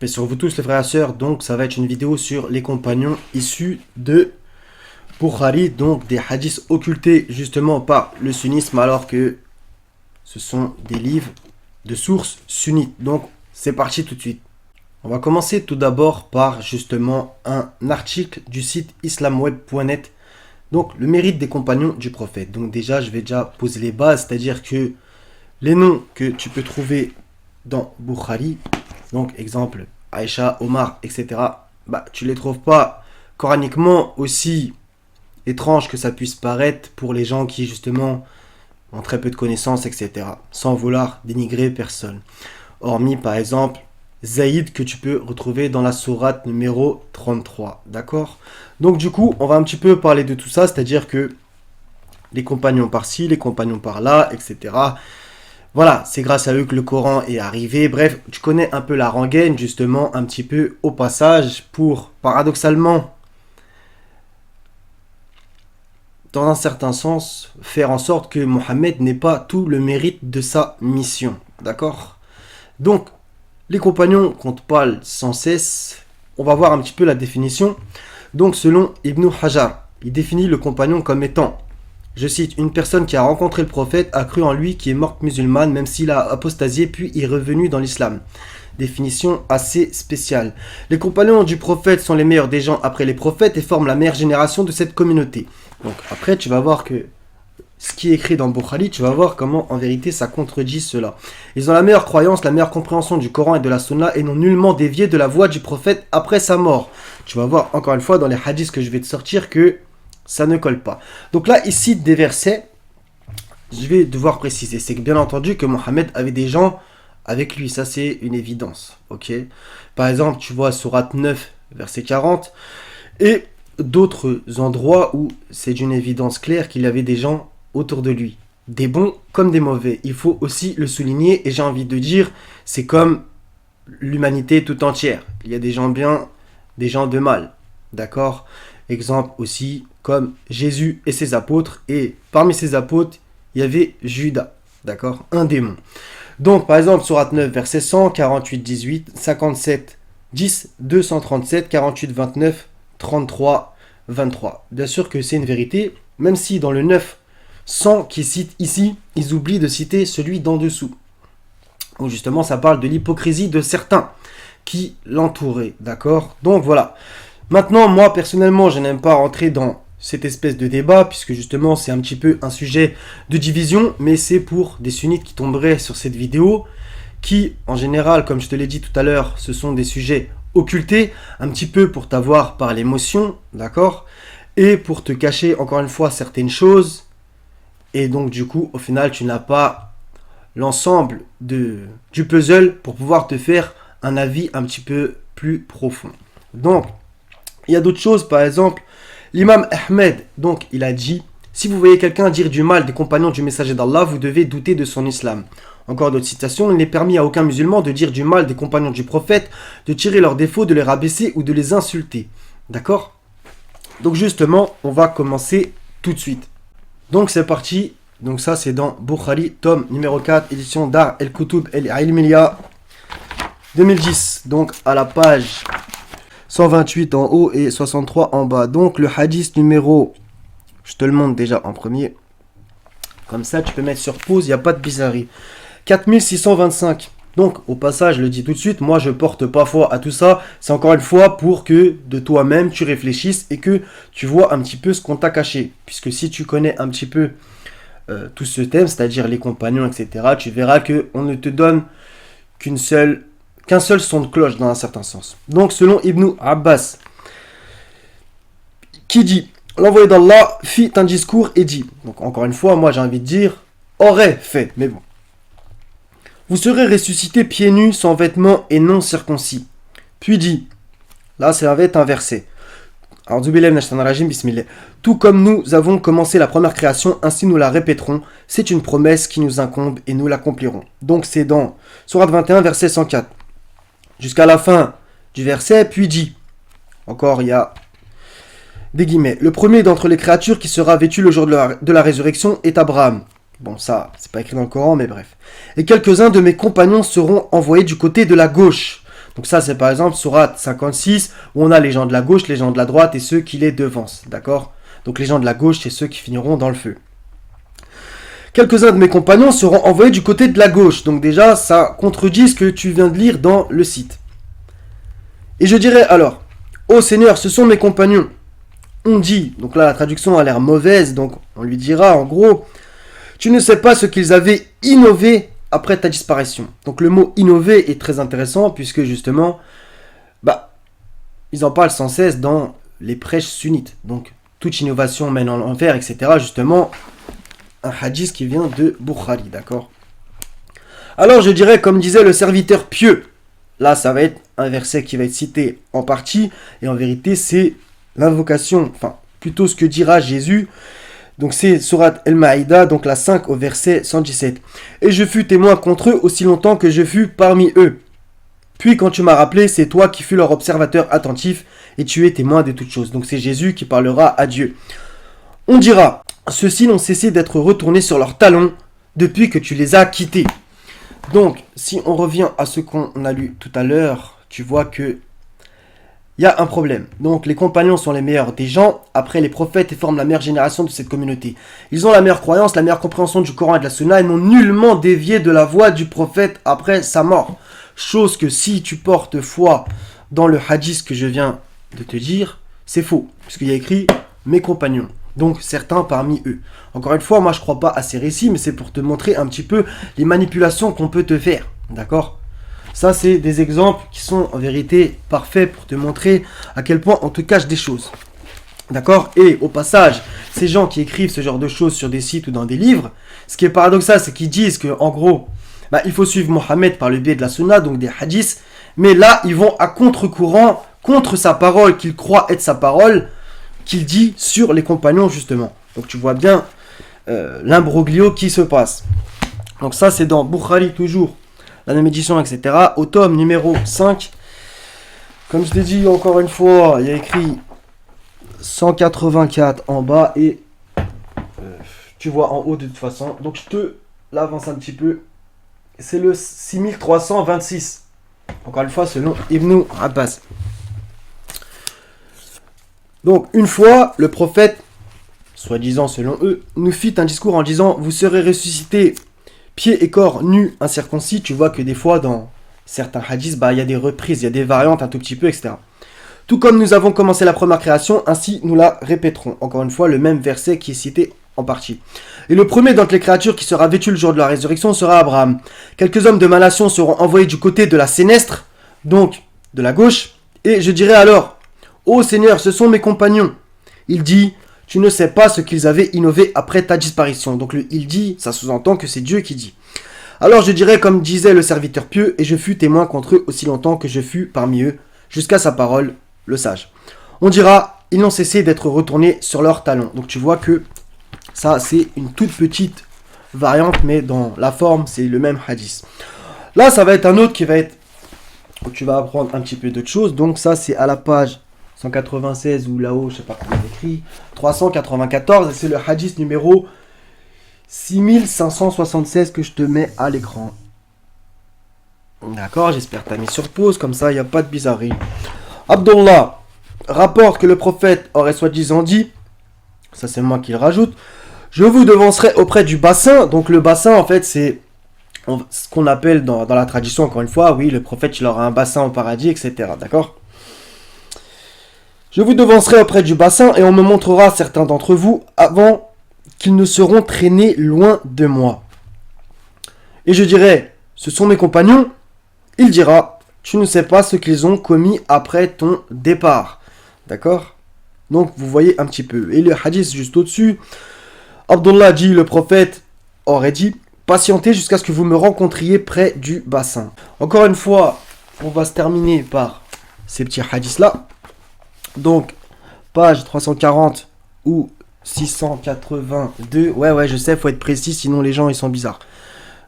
Paix sur vous tous les frères et sœurs, donc ça va être une vidéo sur les compagnons issus de Bukhari, donc des hadiths occultés justement par le sunnisme alors que ce sont des livres de sources sunnites. Donc c'est parti tout de suite. On va commencer tout d'abord par justement un article du site islamweb.net. Donc le mérite des compagnons du prophète. Donc déjà je vais déjà poser les bases, c'est-à-dire que les noms que tu peux trouver dans Bukhari, donc exemple Aïcha, Omar, etc., bah, tu les trouves pas coraniquement aussi étranges que ça puisse paraître pour les gens qui justement ont très peu de connaissances, etc., sans vouloir dénigrer personne. Hormis par exemple Zaïd que tu peux retrouver dans la sourate numéro 33, d'accord? Donc du coup, on va un petit peu parler de tout ça, c'est-à-dire que les compagnons par-ci, les compagnons par-là, etc., voilà, c'est grâce à eux que le Coran est arrivé. Bref, tu connais un peu la rengaine, justement, un petit peu au passage, pour, paradoxalement, dans un certain sens, faire en sorte que Mohammed n'ait pas tout le mérite de sa mission. D'accord? Donc, les compagnons qu'on te parle sans cesse, on va voir un petit peu la définition. Donc, selon Ibn Hajar, il définit le compagnon comme étant, je cite, une personne qui a rencontré le prophète, a cru en lui, qui est morte musulmane, même s'il a apostasié, puis est revenu dans l'islam. Définition assez spéciale. Les compagnons du prophète sont les meilleurs des gens après les prophètes et forment la meilleure génération de cette communauté. Donc après, tu vas voir que ce qui est écrit dans Bukhari, tu vas voir comment en vérité ça contredit cela. Ils ont la meilleure croyance, la meilleure compréhension du Coran et de la Sunna et n'ont nullement dévié de la voie du prophète après sa mort. Tu vas voir encore une fois dans les hadiths que je vais te sortir que ça ne colle pas. Donc là, il cite des versets. Je vais devoir préciser. C'est que bien entendu que Mohammed avait des gens avec lui. Ça, c'est une évidence. Ok. Par exemple, tu vois sourate 9, verset 40. Et d'autres endroits où c'est d'une évidence claire qu'il avait des gens autour de lui. Des bons comme des mauvais. Il faut aussi le souligner. Et j'ai envie de dire, c'est comme l'humanité tout entière. Il y a des gens bien, des gens de mal. D'accord ? Exemple aussi comme Jésus et ses apôtres. Et parmi ses apôtres, il y avait Judas. D'accord? Un démon. Donc, par exemple, sourate 9, verset 100, 48, 18, 57, 10, 237, 48, 29, 33, 23. Bien sûr que c'est une vérité, même si dans le 9, 100 qui cite ici, ils oublient de citer celui d'en dessous. Où justement, ça parle de l'hypocrisie de certains qui l'entouraient. D'accord? Donc, voilà. Maintenant, moi, personnellement, je n'aime pas rentrer dans cette espèce de débat, puisque justement, c'est un petit peu un sujet de division, mais c'est pour des sunnites qui tomberaient sur cette vidéo, qui, en général, comme je te l'ai dit tout à l'heure, ce sont des sujets occultés, un petit peu pour t'avoir par l'émotion, d'accord? Et pour te cacher, encore une fois, certaines choses, et donc, du coup, au final, tu n'as pas l'ensemble du puzzle pour pouvoir te faire un avis un petit peu plus profond. Donc, il y a d'autres choses, par exemple, l'imam Ahmed, donc il a dit, si vous voyez quelqu'un dire du mal des compagnons du messager d'Allah, vous devez douter de son islam. Encore d'autres citations, il n'est permis à aucun musulman de dire du mal des compagnons du prophète, de tirer leurs défauts, de les rabaisser ou de les insulter. D'accord? Donc justement, on va commencer tout de suite. Donc c'est parti, donc ça c'est dans Bukhari, tome numéro 4, édition Dar el-Kutub el-Ilmiya, 2010, donc à la page 128 en haut et 63 en bas. Donc le hadith numéro, je te le montre déjà en premier. Comme ça, tu peux mettre sur pause, il n'y a pas de bizarrerie. 4625. Donc au passage, je le dis tout de suite, moi je porte pas foi à tout ça. C'est encore une fois pour que de toi-même tu réfléchisses et que tu vois un petit peu ce qu'on t'a caché. Puisque si tu connais un petit peu tout ce thème, c'est-à-dire les compagnons, etc., tu verras qu'on ne te donne qu'un seul son de cloche dans un certain sens. Donc selon Ibn Abbas, qui dit, l'envoyé d'Allah fit un discours et dit, donc encore une fois, moi j'ai envie de dire, aurait fait, mais bon. Vous serez ressuscités pieds nus, sans vêtements et non circoncis. Puis dit, là ça va être un verset. Tout comme nous avons commencé la première création, ainsi nous la répéterons. C'est une promesse qui nous incombe et nous l'accomplirons. Donc c'est dans Sourate 21, verset 104. Jusqu'à la fin du verset, puis dit, encore il y a des guillemets, le premier d'entre les créatures qui sera vêtu le jour de la résurrection est Abraham. Bon, ça, c'est pas écrit dans le Coran, mais bref. Et quelques-uns de mes compagnons seront envoyés du côté de la gauche. Donc ça, c'est par exemple sourate 56, où on a les gens de la gauche, les gens de la droite et ceux qui les devancent, d'accord? Donc les gens de la gauche, c'est ceux qui finiront dans le feu. Quelques-uns de mes compagnons seront envoyés du côté de la gauche. Donc déjà, ça contredit ce que tu viens de lire dans le site. Et je dirais alors, ô Seigneur, ce sont mes compagnons. On dit, donc là la traduction a l'air mauvaise, donc on lui dira en gros, tu ne sais pas ce qu'ils avaient innové après ta disparition. Donc le mot innover est très intéressant puisque justement, ils en parlent sans cesse dans les prêches sunnites. Donc toute innovation mène en enfer, etc. Justement, un hadith qui vient de Bukhari, d'accord? Alors je dirais, comme disait le serviteur pieux, là ça va être un verset qui va être cité en partie, et en vérité c'est l'invocation, enfin plutôt ce que dira Jésus. Donc c'est sourate El-Maïda, donc la 5 au verset 117. Et je fus témoin contre eux aussi longtemps que je fus parmi eux. Puis quand tu m'as rappelé, c'est toi qui fus leur observateur attentif, et tu es témoin de toutes choses. Donc c'est Jésus qui parlera à Dieu. On dira, ceux-ci n'ont cessé d'être retournés sur leurs talons depuis que tu les as quittés. Donc, si on revient à ce qu'on a lu tout à l'heure, tu vois que il y a un problème. Donc, les compagnons sont les meilleurs des gens. Après, les prophètes forment la meilleure génération de cette communauté. Ils ont la meilleure croyance, la meilleure compréhension du Coran et de la Sunna et n'ont nullement dévié de la voie du prophète après sa mort. Chose que si tu portes foi dans le hadith que je viens de te dire, c'est faux. Puisqu'il y a écrit « mes compagnons ». Donc certains parmi eux. Encore une fois, moi je crois pas à ces récits, mais c'est pour te montrer un petit peu les manipulations qu'on peut te faire. D'accord? Ça, c'est des exemples qui sont en vérité parfaits pour te montrer à quel point on te cache des choses. D'accord? Et au passage, ces gens qui écrivent ce genre de choses sur des sites ou dans des livres, ce qui est paradoxal, c'est qu'ils disent que en gros, il faut suivre Mohammed par le biais de la sunna, donc des hadiths, mais là, ils vont à contre-courant, contre sa parole, qu'ils croient être sa parole, qu'il dit sur les compagnons justement. Donc tu vois bien l'imbroglio qui se passe. Donc ça c'est dans Bukhari toujours, la même édition, etc. Au tome numéro 5. Comme je t'ai dit encore une fois, il y a écrit 184 en bas et tu vois en haut de toute façon. Donc je te l'avance un petit peu. C'est le 6326. Encore une fois selon Ibn Abbas. Donc, une fois, le prophète, soi-disant selon eux, nous fit un discours en disant « Vous serez ressuscités, pieds et corps nus, incirconcis ». Tu vois que des fois, dans certains hadiths, il y a des reprises, il y a des variantes un tout petit peu, etc. Tout comme nous avons commencé la première création, ainsi nous la répéterons. Encore une fois, le même verset qui est cité en partie. Et le premier d'entre les créatures qui sera vêtu le jour de la résurrection sera Abraham. Quelques hommes de ma nation seront envoyés du côté de la sénestre, donc de la gauche, et je dirai alors « Ô Seigneur, ce sont mes compagnons. » Il dit, tu ne sais pas ce qu'ils avaient innové après ta disparition. Donc le il dit, ça sous-entend que c'est Dieu qui dit. Alors je dirai comme disait le serviteur pieux, et je fus témoin contre eux aussi longtemps que je fus parmi eux, jusqu'à sa parole, le sage. On dira, ils n'ont cessé d'être retournés sur leurs talons. Donc tu vois que ça c'est une toute petite variante, mais dans la forme c'est le même hadith. Là ça va être un autre qui va être, où tu vas apprendre un petit peu d'autres choses. Donc ça c'est à la page 196 ou là-haut, je sais pas comment on écrit, 394, et c'est le hadith numéro 6576 que je te mets à l'écran. D'accord, j'espère que tu as mis sur pause, comme ça il n'y a pas de bizarrerie. Abdullah rapporte que le prophète aurait soi-disant dit, ça c'est moi qui le rajoute, je vous devancerai auprès du bassin. Donc le bassin en fait c'est ce qu'on appelle dans la tradition, encore une fois, oui, le prophète il aura un bassin au paradis, etc. D'accord? Je vous devancerai auprès du bassin et on me montrera certains d'entre vous avant qu'ils ne seront traînés loin de moi. Et je dirai, ce sont mes compagnons. Il dira, tu ne sais pas ce qu'ils ont commis après ton départ. D'accord? Donc vous voyez un petit peu. Et le hadith juste au-dessus, Abdullah dit, le prophète aurait dit, patientez jusqu'à ce que vous me rencontriez près du bassin. Encore une fois, on va se terminer par ces petits hadiths-là. Donc, page 340 ou 682. Ouais, je sais, faut être précis, sinon les gens, ils sont bizarres.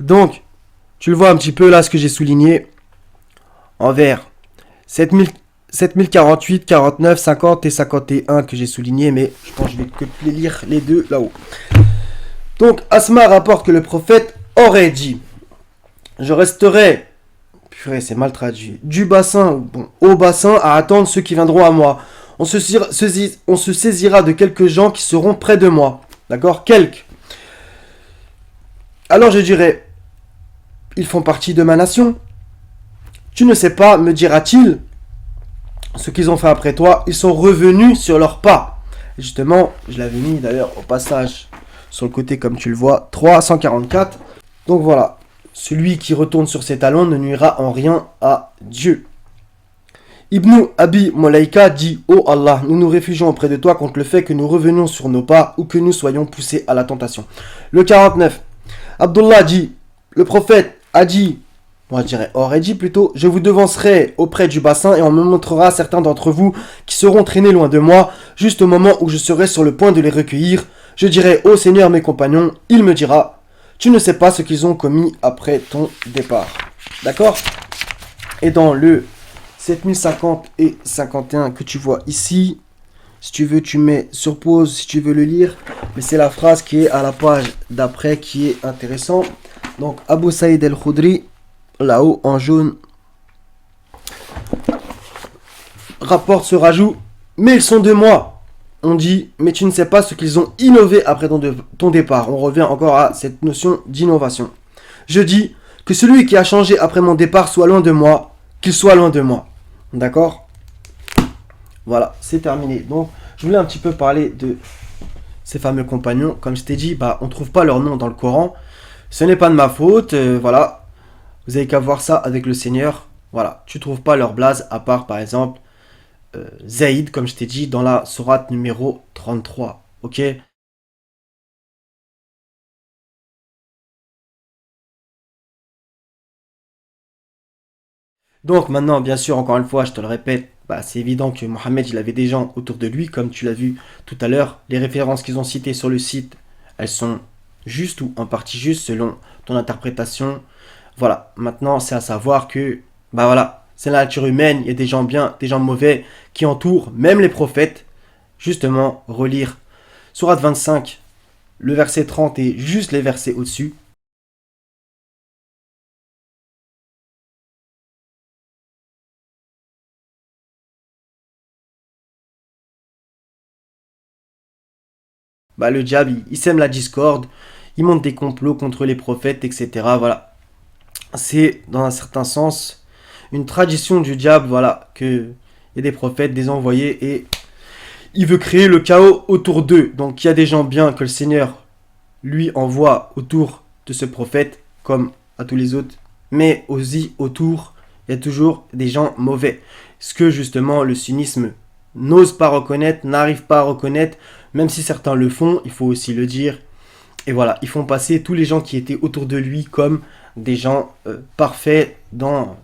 Donc, tu le vois un petit peu là, ce que j'ai souligné. En vert, 7048, 49, 50 et 51 que j'ai souligné, mais je pense que je vais que les lire les deux là-haut. Donc, Asma rapporte que le prophète aurait dit, je resterai Purée, c'est mal traduit. Du bassin, bon, au bassin, à attendre ceux qui viendront à moi. On se saisira de quelques gens qui seront près de moi. D'accord? Quelques. Alors je dirai, ils font partie de ma nation. Tu ne sais pas, me dira-t-il, ce qu'ils ont fait après toi. Ils sont revenus sur leurs pas. Et justement, je l'avais mis d'ailleurs au passage sur le côté comme tu le vois, 344. Donc voilà, celui qui retourne sur ses talons ne nuira en rien à Dieu. Ibn Abi Molaïka dit: Ô Allah, nous nous réfugions auprès de toi contre le fait que nous revenions sur nos pas ou que nous soyons poussés à la tentation. Le 49. Abdullah dit: le prophète a dit, moi je dirais aurait dit plutôt, je vous devancerai auprès du bassin et on me montrera certains d'entre vous qui seront traînés loin de moi, juste au moment où je serai sur le point de les recueillir. Je dirai: ô Seigneur, mes compagnons, il me dira: tu ne sais pas ce qu'ils ont commis après ton départ. D'accord? Et dans le 7050 et 51 que tu vois ici, si tu veux, tu mets sur pause si tu veux le lire. Mais c'est la phrase qui est à la page d'après qui est intéressante. Donc, Abu Saïd al-Khudri, là-haut en jaune, rapporte ce rajout. Mais ils sont de moi. On dit, mais tu ne sais pas ce qu'ils ont innové après ton départ. On revient encore à cette notion d'innovation. Je dis que celui qui a changé après mon départ soit loin de moi, qu'il soit loin de moi. D'accord? Voilà, c'est terminé. Donc, je voulais un petit peu parler de ces fameux compagnons. Comme je t'ai dit, on ne trouve pas leur nom dans le Coran. Ce n'est pas de ma faute. Voilà, vous avez qu'à voir ça avec le Seigneur. Voilà, tu ne trouves pas leur blase à part, par exemple, Zaïd, comme je t'ai dit, dans la sourate numéro 33. Ok? Donc maintenant, bien sûr, encore une fois, je te le répète, c'est évident que Mohammed, il avait des gens autour de lui, comme tu l'as vu tout à l'heure. Les références qu'ils ont citées sur le site, elles sont justes ou en partie justes selon ton interprétation. Voilà, maintenant, c'est à savoir que, voilà, c'est la nature humaine, il y a des gens bien, des gens mauvais qui entourent même les prophètes. Justement, relire Sourate 25, le verset 30 et juste les versets au-dessus. Le diable, il sème la discorde, il monte des complots contre les prophètes, etc. Voilà. C'est, dans un certain sens, une tradition du diable, voilà, que il y a des prophètes, des envoyés, et il veut créer le chaos autour d'eux. Donc il y a des gens bien que le Seigneur lui envoie autour de ce prophète, comme à tous les autres, mais aussi autour, il y a toujours des gens mauvais. Ce que justement le sunnisme n'ose pas reconnaître, n'arrive pas à reconnaître, même si certains le font, il faut aussi le dire. Et voilà, ils font passer tous les gens qui étaient autour de lui comme des gens parfaits dans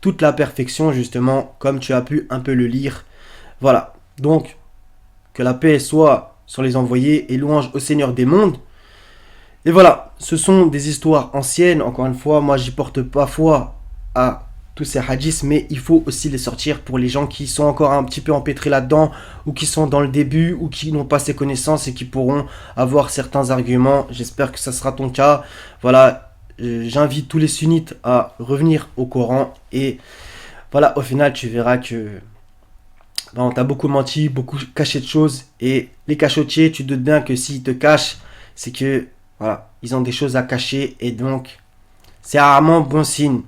toute la perfection, justement, comme tu as pu un peu le lire. Voilà, donc, que la paix soit sur les envoyés et louange au Seigneur des mondes. Et voilà, ce sont des histoires anciennes, encore une fois, moi j'y porte pas foi à tous ces hadiths, mais il faut aussi les sortir pour les gens qui sont encore un petit peu empêtrés là-dedans, ou qui sont dans le début, ou qui n'ont pas ces connaissances et qui pourront avoir certains arguments. J'espère que ça sera ton cas. Voilà, j'invite tous les sunnites à revenir au Coran, et voilà, au final tu verras que on t'a beaucoup menti, beaucoup caché de choses, et les cachotiers, tu te doutes bien que s'ils te cachent, c'est que voilà, ils ont des choses à cacher, et donc c'est rarement bon signe.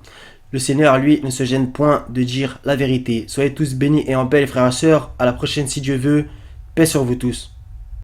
Le Seigneur, lui, ne se gêne point de dire la vérité. Soyez tous bénis et en paix, les frères et sœurs. À la prochaine si Dieu veut. Paix sur vous tous.